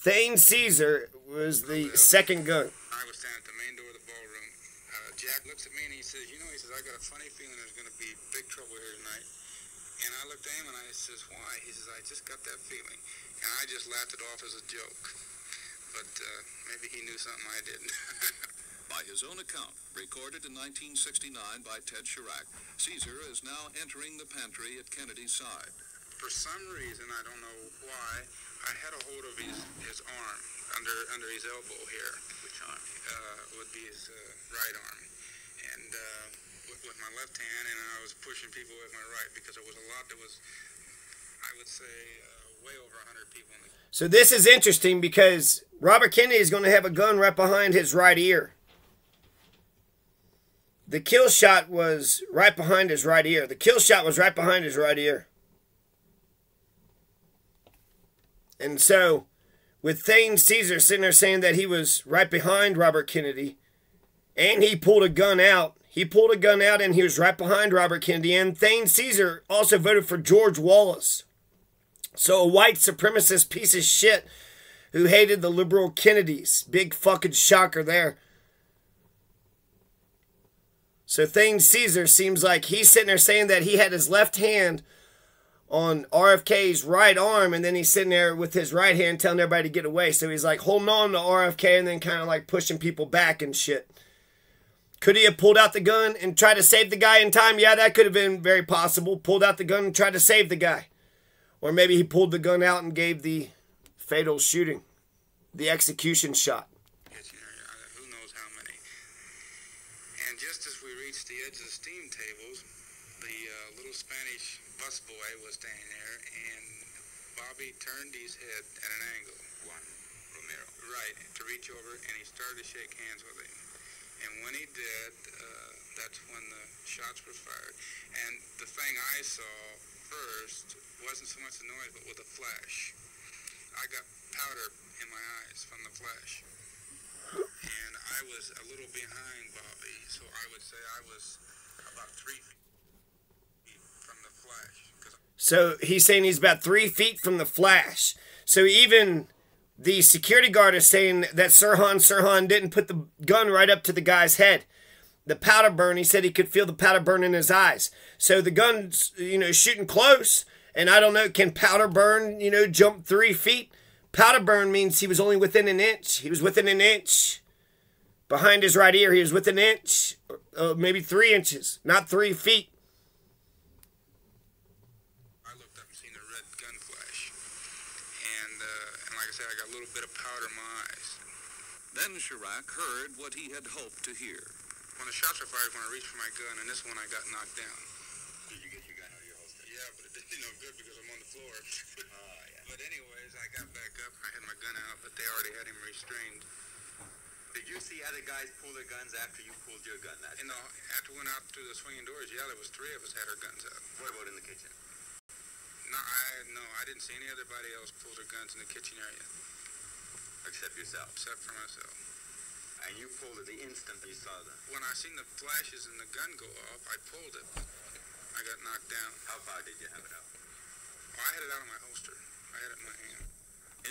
Thane Cesar was the second gun. I was standing at the main door of the ballroom. Jack looks at me and he says, you know, he says, I got a funny feeling there's going to be big trouble here tonight. And I looked at him and I says, why? He says, I just got that feeling. And I just laughed it off as a joke. But maybe he knew something I didn't. By his own account, recorded in 1969 by Ted Chirac, Cesar is now entering the pantry at Kennedy's side. For some reason, I don't know why, I had a hold of his arm, under his elbow here. Which arm? Would be his right arm. And with my left hand, and I was pushing people with my right, because there was a lot that was, I would say, way over 100 people in the... So this is interesting because Robert Kennedy is going to have a gun right behind his right ear. The kill shot was right behind his right ear. The kill shot was right behind his right ear. And so, with Thane Cesar sitting there saying that he was right behind Robert Kennedy, and he pulled a gun out. He pulled a gun out and he was right behind Robert Kennedy. And Thane Cesar also voted for George Wallace. So a white supremacist piece of shit who hated the liberal Kennedys. Big fucking shocker there. So Thane Cesar seems like he's sitting there saying that he had his left hand on RFK's right arm, and then he's sitting there with his right hand telling everybody to get away. So he's like holding on to RFK and then kind of like pushing people back and shit. Could he have pulled out the gun and tried to save the guy in time? Yeah, that could have been very possible. Pulled out the gun and tried to save the guy. Or maybe he pulled the gun out and gave the fatal shooting, the execution shot. Who knows how many. And just as we reached the edge of the steam tables, the little Spanish busboy was standing there, and Bobby turned his head at an angle. Juan Romero. Right, to reach over, and he started to shake hands with him. And when he did, that's when the shots were fired. And the thing I saw first wasn't so much the noise, but with the flash. I got powder in my eyes from the flash. And I was a little behind Bobby, so I would say I was about 3 feet from the flash. So he's saying he's about 3 feet from the flash. So even the security guard is saying that Sirhan didn't put the gun right up to the guy's head. The powder burn, he said he could feel the powder burn in his eyes. So the gun's, shooting close. And I don't know, can powder burn, jump 3 feet? Powder burn means he was only within an inch. He was within an inch. Behind his right ear, he was within an inch. Maybe 3 inches, not 3 feet. I looked up and seen a red gun flash. And like I said, I got a little bit of powder in my eyes. Then Chirac heard what he had hoped to hear. When the shots were fired, when I reached for my gun, and this one I got knocked down. Did you get your gun out of your holster? Yeah, but it didn't no good because I'm on the floor. Yeah. But anyways, I got back up. I had my gun out, but they already had him restrained. Did you see other guys pull their guns after you pulled your gun that time? After we went out through the swinging doors, yeah, there was 3 of us had our guns out. What about in the kitchen? No, I didn't see anybody else pull their guns in the kitchen area. Except yourself? Except for myself. And you pulled it the instant you saw them? When I seen the flashes and the gun go off, I pulled it. I got knocked down. How far did you have it out? Oh, I had it out of my holster. I had it in my hand.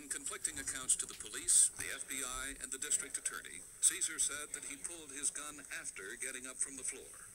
In conflicting accounts to the police, the FBI, and the district attorney, Cesar said that he pulled his gun after getting up from the floor.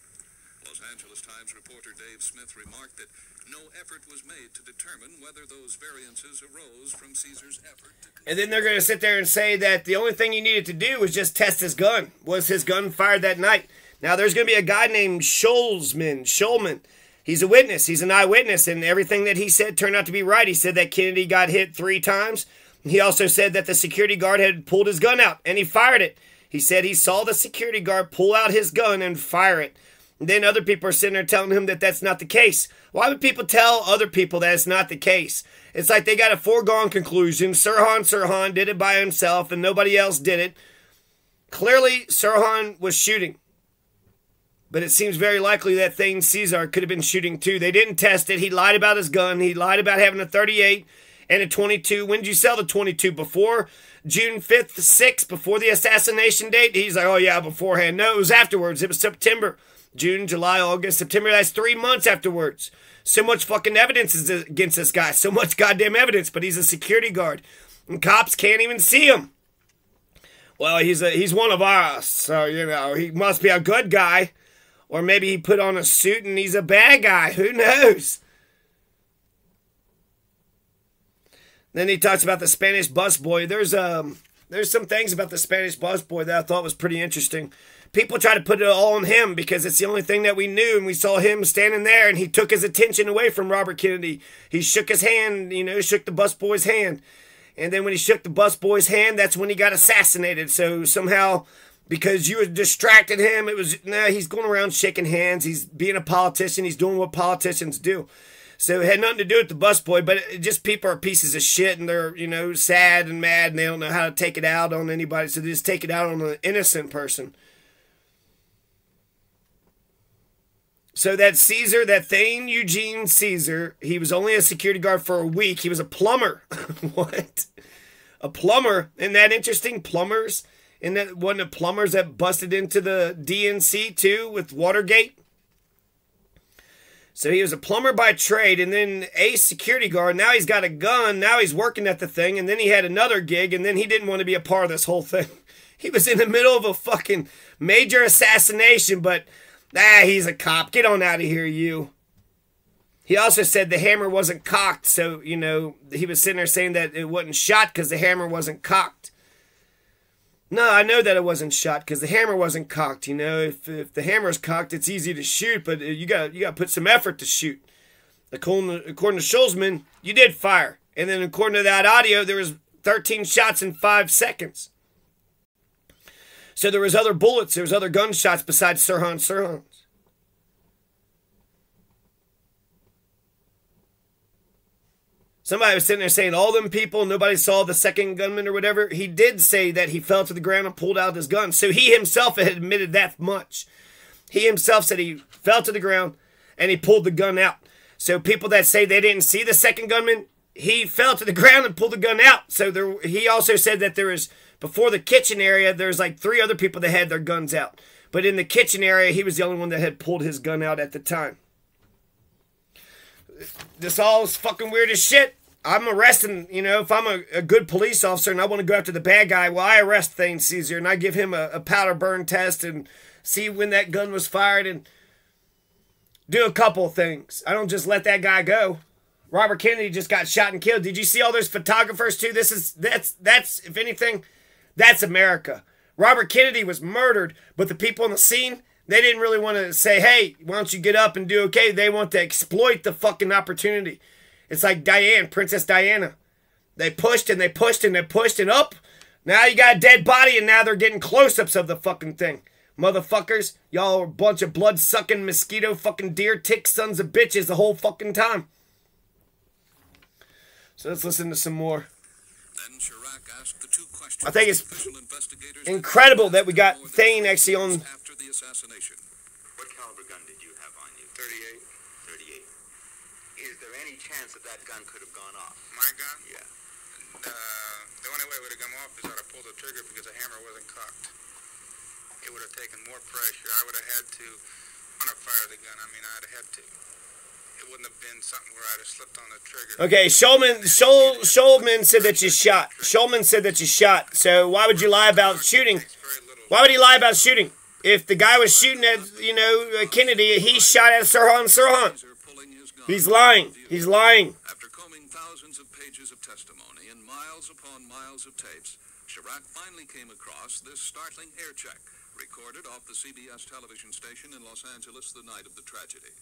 Los Angeles Times reporter Dave Smith remarked that no effort was made to determine whether those variances arose from Cesar's effort to... And then they're going to sit there and say that the only thing you needed to do was just test his gun. Was his gun fired that night? Now, there's going to be a guy named Schulman. He's a witness. He's an eyewitness, and everything that he said turned out to be right. He said that Kennedy got hit 3 times. He also said that the security guard had pulled his gun out, and he fired it. He said he saw the security guard pull out his gun and fire it. And then other people are sitting there telling him that that's not the case. Why would people tell other people that it's not the case? It's like they got a foregone conclusion. Sirhan did it by himself and nobody else did it. Clearly, Sirhan was shooting. But it seems very likely that Thane Cesar could have been shooting too. They didn't test it. He lied about his gun. He lied about having a .38 and a .22. When did you sell the .22? Before June 5th, 6th, before the assassination date? He's like, oh yeah, beforehand. No, it was afterwards. It was September. June, July, August, September. That's 3 months afterwards. So much fucking evidence is against this guy. So much goddamn evidence, but he's a security guard. And cops can't even see him. Well, he's one of us, so, you know, he must be a good guy. Or maybe he put on a suit and he's a bad guy. Who knows? Then he talks about the Spanish busboy. There's some things about the Spanish busboy that I thought was pretty interesting. People try to put it all on him because it's the only thing that we knew, and we saw him standing there, and he took his attention away from Robert Kennedy. He shook his hand, you know, shook the busboy's hand. And then when he shook the busboy's hand, that's when he got assassinated. So somehow, because you had distracted him, he's going around shaking hands. He's being a politician. He's doing what politicians do. So it had nothing to do with the busboy, but just people are pieces of shit, and they're, you know, sad and mad, and they don't know how to take it out on anybody, so they just take it out on an innocent person. So that Cesar, that Thane Eugene Cesar, he was only a security guard for a week. He was a plumber. What? A plumber? Isn't that interesting? Plumbers? Isn't that one of the plumbers that busted into the DNC too with Watergate? So he was a plumber by trade, and then a security guard. Now he's got a gun. Now he's working at the thing, and then he had another gig, and then he didn't want to be a part of this whole thing. He was in the middle of a fucking major assassination, but he's a cop. Get on out of here, you. He also said the hammer wasn't cocked, so, you know, he was sitting there saying that it wasn't shot because the hammer wasn't cocked. No, I know that it wasn't shot because the hammer wasn't cocked. You know, if the hammer's cocked, it's easy to shoot, but you got to put some effort to shoot. According to Schulzman, you did fire. And then according to that audio, there was 13 shots in 5 seconds. So there was other bullets, there was other gunshots besides Sirhan's. Somebody was sitting there saying all them people, nobody saw the second gunman or whatever. He did say that he fell to the ground and pulled out his gun. So he himself had admitted that much. He himself said he fell to the ground and he pulled the gun out. So people that say they didn't see the second gunman, he fell to the ground and pulled the gun out. So he also said that there was, before the kitchen area, there's like 3 other people that had their guns out. But in the kitchen area, he was the only one that had pulled his gun out at the time. This all is fucking weird as shit. I'm arresting, you know, if I'm a good police officer and I want to go after the bad guy, well, I arrest Thane Cesar and I give him a powder burn test and see when that gun was fired and do a couple of things. I don't just let that guy go. Robert Kennedy just got shot and killed. Did you see all those photographers too? That's if anything, that's America. Robert Kennedy was murdered, but the people on the scene, they didn't really want to say, hey, why don't you get up and do okay? They want to exploit the fucking opportunity. It's like Diane, Princess Diana. They pushed and they pushed and they pushed and up. Now you got a dead body and now they're getting close-ups of the fucking thing. Motherfuckers, y'all are a bunch of blood-sucking mosquito fucking deer tick sons of bitches the whole fucking time. So let's listen to some more. Then Chirac asked the 2 questions. I think it's incredible that we got Thane actually on. After the assassination. What caliber gun did you have on you? 38. 38. Is there any chance that that gun could have gone off? My gun? Yeah. The only way it would have come off is I'd have pulled the trigger because the hammer wasn't cocked. It would have taken more pressure. I would have had to, when I fired the gun, I'd have had to. It wouldn't have been something where I'd have slipped on the trigger. Okay, Schulman said that you shot. Schulman said that you shot. So why would you lie about shooting? Why would he lie about shooting? If the guy was shooting at, you know, Kennedy, he shot at Sirhan. He's lying. He's lying. After combing thousands of pages of testimony and miles upon miles of tapes, Chirac finally came across this startling air check, recorded off the CBS television station in Los Angeles the night of the tragedy.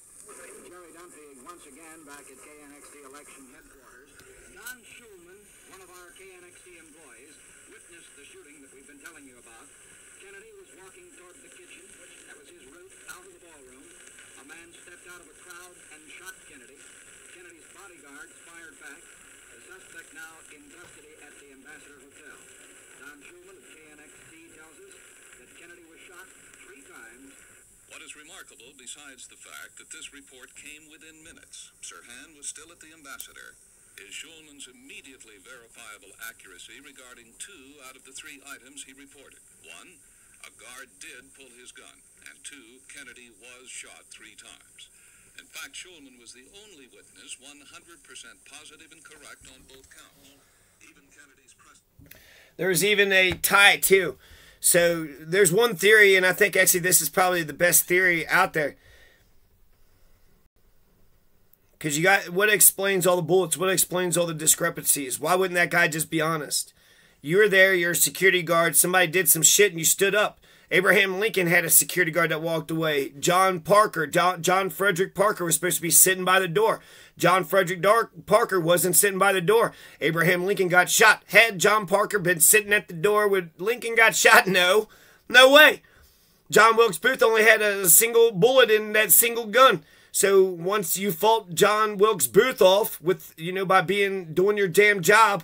Jerry Dunphy once again back at KNXT election headquarters. Don Schulman, one of our KNXT employees, witnessed the shooting that we've been telling you about. Kennedy was walking toward the kitchen. That was his route out of the ballroom. A man stepped out of a crowd and shot Kennedy. Kennedy's bodyguards fired back. The suspect now in custody at the Ambassador Hotel. Don Schulman of KNXT tells us that Kennedy was shot 3 times. What is remarkable, besides the fact that this report came within minutes, Sirhan was still at the Ambassador, is Schulman's immediately verifiable accuracy regarding 2 out of the 3 items he reported. 1, a guard did pull his gun, and 2, Kennedy was shot 3 times. In fact, Schulman was the only witness 100% positive and correct on both counts. Even Kennedy's There's even a tie, too. So there's one theory, and I think actually this is probably the best theory out there. Because you got what explains all the bullets? What explains all the discrepancies? Why wouldn't that guy just be honest? You were there, you're a security guard, somebody did some shit and you stood up. Abraham Lincoln had a security guard that walked away. John Frederick Parker was supposed to be sitting by the door. John Frederick Parker wasn't sitting by the door. Abraham Lincoln got shot. Had John Parker been sitting at the door when Lincoln got shot? No. No way. John Wilkes Booth only had a single bullet in that single gun. So once you fault John Wilkes Booth off with, by doing your damn job,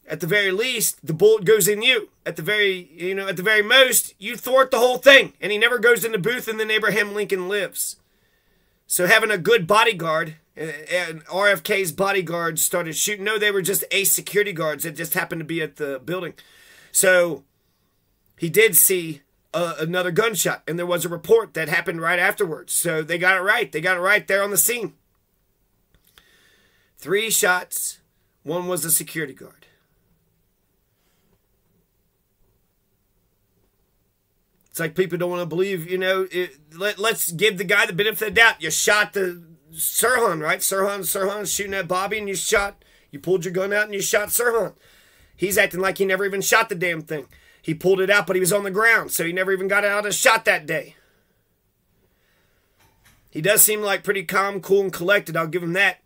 at the very least, the bullet goes in you. At the very most, you thwart the whole thing. And he never goes in the booth, and then Abraham Lincoln lives. So having a good bodyguard, and RFK's bodyguards started shooting. No, they were just ace security guards that just happened to be at the building. So he did see another gunshot, and there was a report that happened right afterwards. So they got it right. They got it right there on the scene. 3 shots. 1 was a security guard. It's like people don't want to believe, let's give the guy the benefit of the doubt. You shot the Sirhan, right? Sirhan's shooting at Bobby, and you pulled your gun out and you shot Sirhan. He's acting like he never even shot the damn thing. He pulled it out, but he was on the ground, so he never even got out of shot that day. He does seem like pretty calm, cool, and collected. I'll give him that.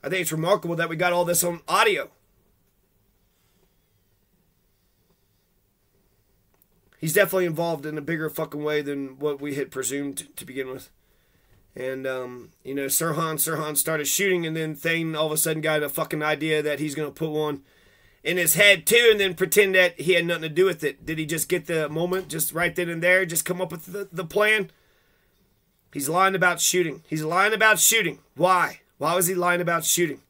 I think it's remarkable that we got all this on audio. He's definitely involved in a bigger fucking way than what we had presumed to begin with. And, Sirhan started shooting, and then Thane all of a sudden got a fucking idea that he's going to put one in his head, too, and then pretend that he had nothing to do with it. Did he just get the moment, just right then and there, just come up with the plan? He's lying about shooting. He's lying about shooting. Why? Why was he lying about shooting?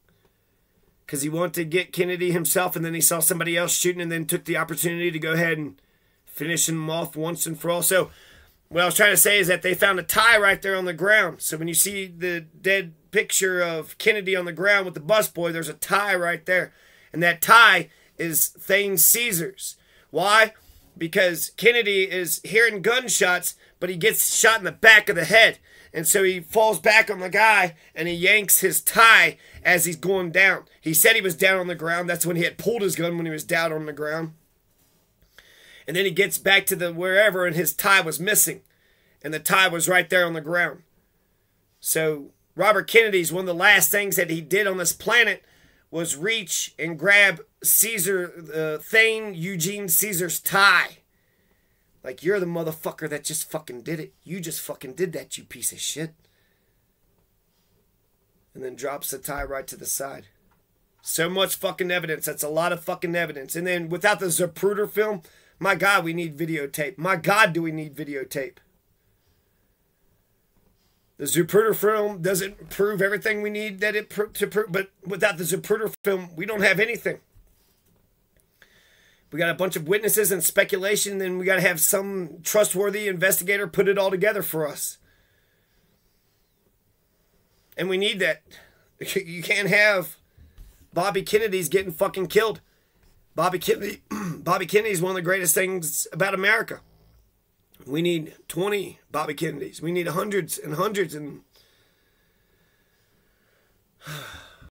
Because he wanted to get Kennedy himself, and then he saw somebody else shooting, and then took the opportunity to go ahead and finish him off once and for all. So what I was trying to say is that they found a tie right there on the ground. So when you see the dead picture of Kennedy on the ground with the busboy, there's a tie right there. And that tie is Thane Cesar's. Why? Because Kennedy is hearing gunshots, but he gets shot in the back of the head. And so he falls back on the guy, and he yanks his tie as he's going down. He said he was down on the ground. That's when he had pulled his gun, when he was down on the ground. And then he gets back to the wherever, and his tie was missing. And the tie was right there on the ground. So Robert Kennedy's one of the last things that he did on this planet was reach and grab Thane Eugene Cesar's tie. Like, you're the motherfucker that just fucking did it. You just fucking did that, you piece of shit. And then drops the tie right to the side. So much fucking evidence. That's a lot of fucking evidence. And then without the Zapruder film, my God, we need videotape. My God, do we need videotape. The Zapruder film doesn't prove everything we need to prove, but without the Zapruder film, we don't have anything. We got a bunch of witnesses and speculation, and we got to have some trustworthy investigator put it all together for us. And we need that. You can't have Bobby Kennedy's getting fucking killed. Bobby Kennedy is one of the greatest things about America. We need 20 Bobby Kennedys. We need hundreds and hundreds and